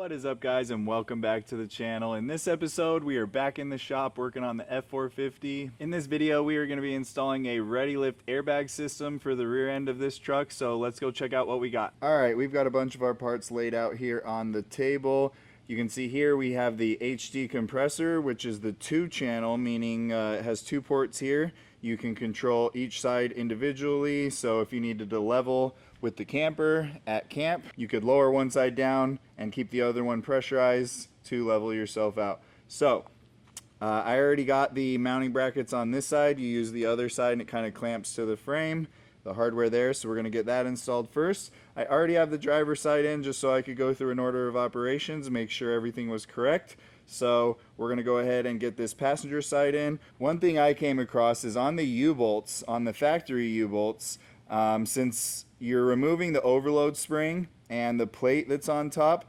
What is up, guys, and welcome back to the channel. In this episode, we are back in the shop working on the F450. In this video, we are going to be installing a ready lift airbag system for the rear end of this truck, so let's go check out what we got. Alright, we've got a bunch of our parts laid out here on the table. You can see here we have the HD compressor, which is the 2-channel, meaning it has 2 ports here. You can control each side individually, so if you needed to level with the camper at camp, you could lower one side down and keep the other one pressurized to level yourself out. So I already got the mounting brackets on this side. You use the other side and it kind of clamps to the frame, the hardware there, so we're going to get that installed first. I already have the driver's side in just so I could go through an order of operations and make sure everything was correct. So we're going to go ahead and get this passenger side in. One thing I came across is on the U-bolts, on the factory U-bolts, since you're removing the overload spring and the plate that's on top,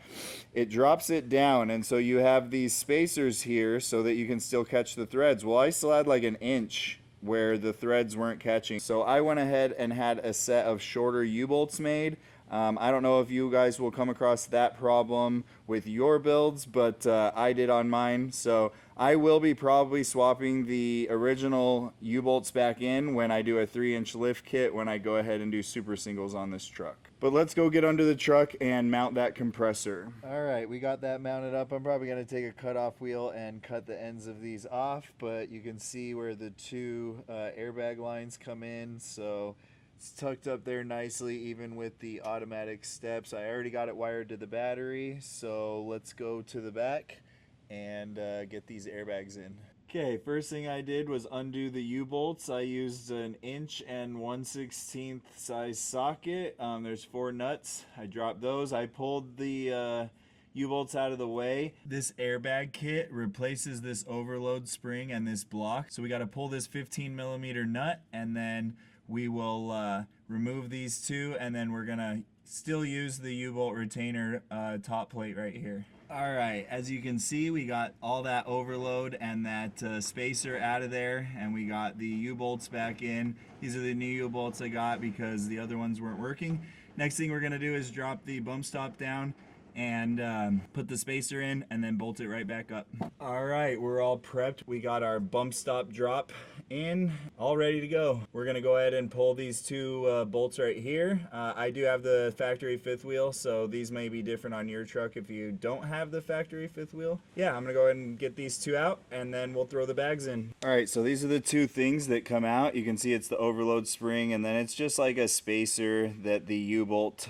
it drops it down, and so you have these spacers here so that you can still catch the threads. Well, I still had like an inch where the threads weren't catching, so I went ahead and had a set of shorter U-bolts made. I don't know if you guys will come across that problem with your builds, but I did on mine. So I will be probably swapping the original U-bolts back in when I do a 3-inch lift kit when I go ahead and do super singles on this truck. But let's go get under the truck and mount that compressor. All right, we got that mounted up. I'm probably going to take a cutoff wheel and cut the ends of these off, but you can see where the 2 airbag lines come in. So it's tucked up there nicely, even with the automatic steps. I already got it wired to the battery, so let's go to the back and get these airbags in. Okay, first thing I did was undo the U-bolts. I used an 1 1/16 size socket. There's 4 nuts. I dropped those. I pulled the U-bolts out of the way. This airbag kit replaces this overload spring and this block. So we got to pull this 15mm nut, and then we will remove these 2, and then we're gonna still use the U-bolt retainer top plate right here. All right, as you can see, we got all that overload and that spacer out of there, and we got the U-bolts back in. These are the new U-bolts I got because the other ones weren't working. Next thing we're gonna do is drop the bump stop down and put the spacer in and then bolt it right back up. All right, we're all prepped. We got our bump stop drop in, all ready to go. We're gonna go ahead and pull these 2 bolts right here. I do have the factory 5th wheel, so these may be different on your truck if you don't have the factory 5th wheel. Yeah, I'm gonna go ahead and get these 2 out and then we'll throw the bags in. All right, so these are the 2 things that come out. You can see it's the overload spring, and then it's just like a spacer that the U-bolt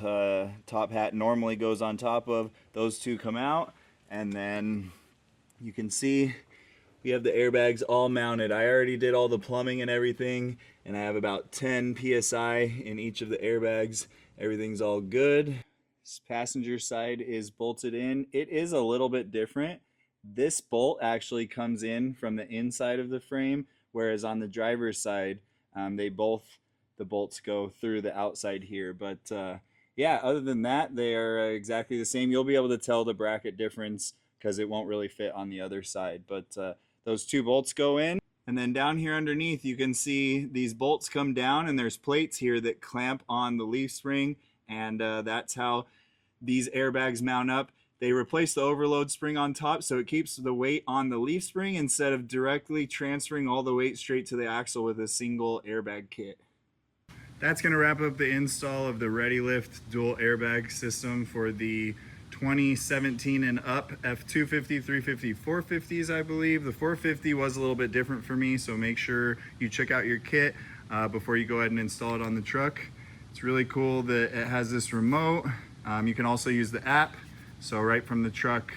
top hat normally goes on top of. Those 2 come out, and then you can see we have the airbags all mounted. I already did all the plumbing and everything, and I have about 10 psi in each of the airbags. Everything's all good. This passenger side is bolted in. It is a little bit different. This bolt actually comes in from the inside of the frame, whereas on the driver's side, the bolts go through the outside here. But yeah, other than that, they are exactly the same. You'll be able to tell the bracket difference because it won't really fit on the other side. But those 2 bolts go in, and then down here underneath you can see these bolts come down, and there's plates here that clamp on the leaf spring, and that's how these airbags mount up. They replace the overload spring on top, so it keeps the weight on the leaf spring instead of directly transferring all the weight straight to the axle with a single airbag kit. That's going to wrap up the install of the ReadyLift dual airbag system for the 2017 and up F250, 350, 450s, I believe. The 450 was a little bit different for me, so make sure you check out your kit before you go ahead and install it on the truck. It's really cool that it has this remote. You can also use the app, so right from the truck.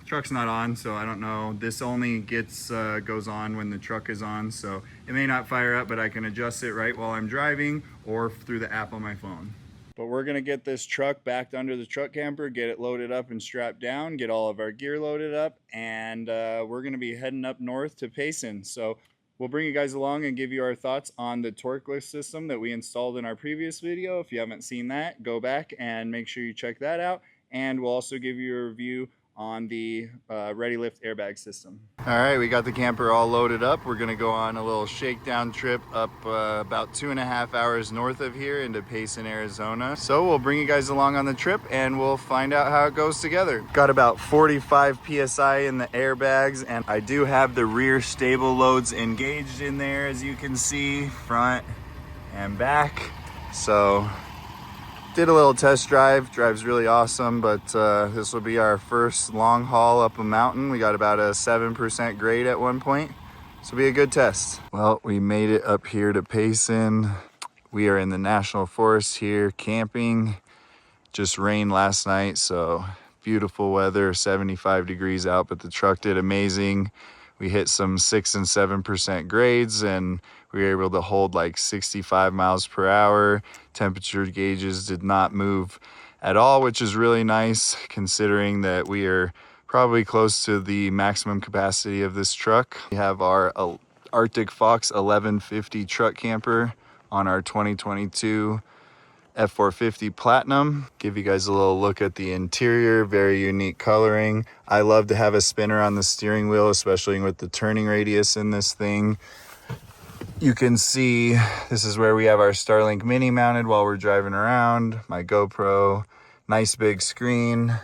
Truck's not on, so I don't know. This only goes on when the truck is on, so it may not fire up, but I can adjust it right while I'm driving or through the app on my phone. But we're gonna get this truck backed under the truck camper, get it loaded up and strapped down, get all of our gear loaded up, and we're gonna be heading up north to Payson. So we'll bring you guys along and give you our thoughts on the Torklift system that we installed in our previous video. If you haven't seen that, go back and make sure you check that out. And we'll also give you a review on the ReadyLift airbag system. All right, we got the camper all loaded up. We're gonna go on a little shakedown trip up about 2.5 hours north of here into Payson, Arizona. So we'll bring you guys along on the trip and we'll find out how it goes together. Got about 45 PSI in the airbags, and I do have the rear stable loads engaged in there, as you can see, front and back. So did a little test drive, drives really awesome, but this will be our first long haul up a mountain. We got about a 7% grade at one point. This will be a good test. Well, we made it up here to Payson. We are in the National Forest here camping. Just rained last night, so beautiful weather, 75 degrees out, but the truck did amazing. We hit some 6 and 7% grades, and we were able to hold like 65 miles per hour. Temperature gauges did not move at all, which is really nice considering that we are probably close to the maximum capacity of this truck. We have our Arctic Fox 1150 truck camper on our 2022 F450 Platinum. Give you guys a little look at the interior, very unique coloring. I love to have a spinner on the steering wheel, especially with the turning radius in this thing. You can see this is where we have our Starlink Mini mounted while we're driving around, my GoPro, nice big screen,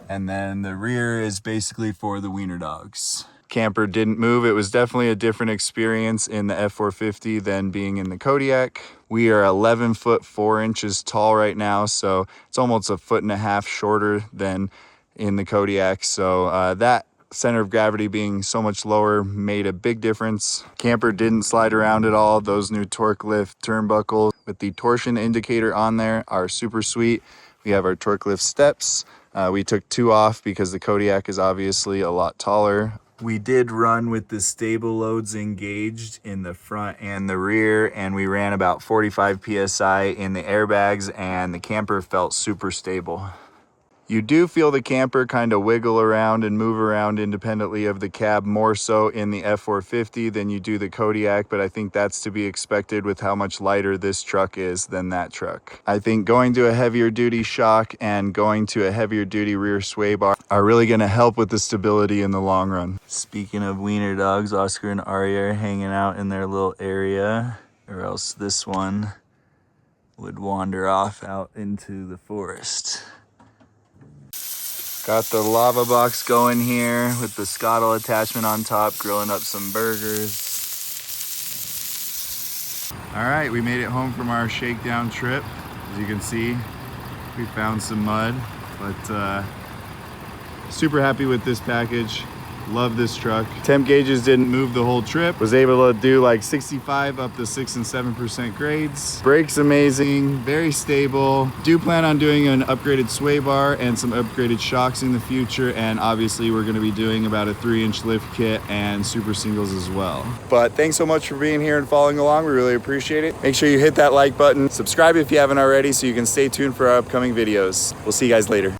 and then the rear is basically for the wiener dogs. Camper didn't move. It was definitely a different experience in the F450 than being in the Kodiak. We are 11 foot 4 inches tall right now, so it's almost a 1.5 feet shorter than in the Kodiak. So that center of gravity being so much lower made a big difference. Camper didn't slide around at all. Those new Torklift turnbuckles with the torsion indicator on there are super sweet. We have our Torklift steps. We took 2 off because the Kodiak is obviously a lot taller. We did run with the stable loads engaged in the front and the rear, and we ran about 45 PSI in the airbags, and the camper felt super stable. You do feel the camper kind of wiggle around and move around independently of the cab more so in the F450 than you do the Kodiak, but I think that's to be expected with how much lighter this truck is than that truck. I think going to a heavier duty shock and going to a heavier duty rear sway bar are really going to help with the stability in the long run. Speaking of wiener dogs, Oscar and Arya are hanging out in their little area, or else this one would wander off out into the forest. Got the lava box going here with the scuttle attachment on top, grilling up some burgers. All right, we made it home from our shakedown trip. As you can see, we found some mud, but super happy with this package. Love this truck. Temp gauges didn't move the whole trip. Was able to do like 65 up to 6 and 7% grades. Brakes amazing, very stable. Do plan on doing an upgraded sway bar and some upgraded shocks in the future. And obviously we're gonna be doing about a 3-inch lift kit and super singles as well. But thanks so much for being here and following along. We really appreciate it. Make sure you hit that like button. Subscribe if you haven't already so you can stay tuned for our upcoming videos. We'll see you guys later.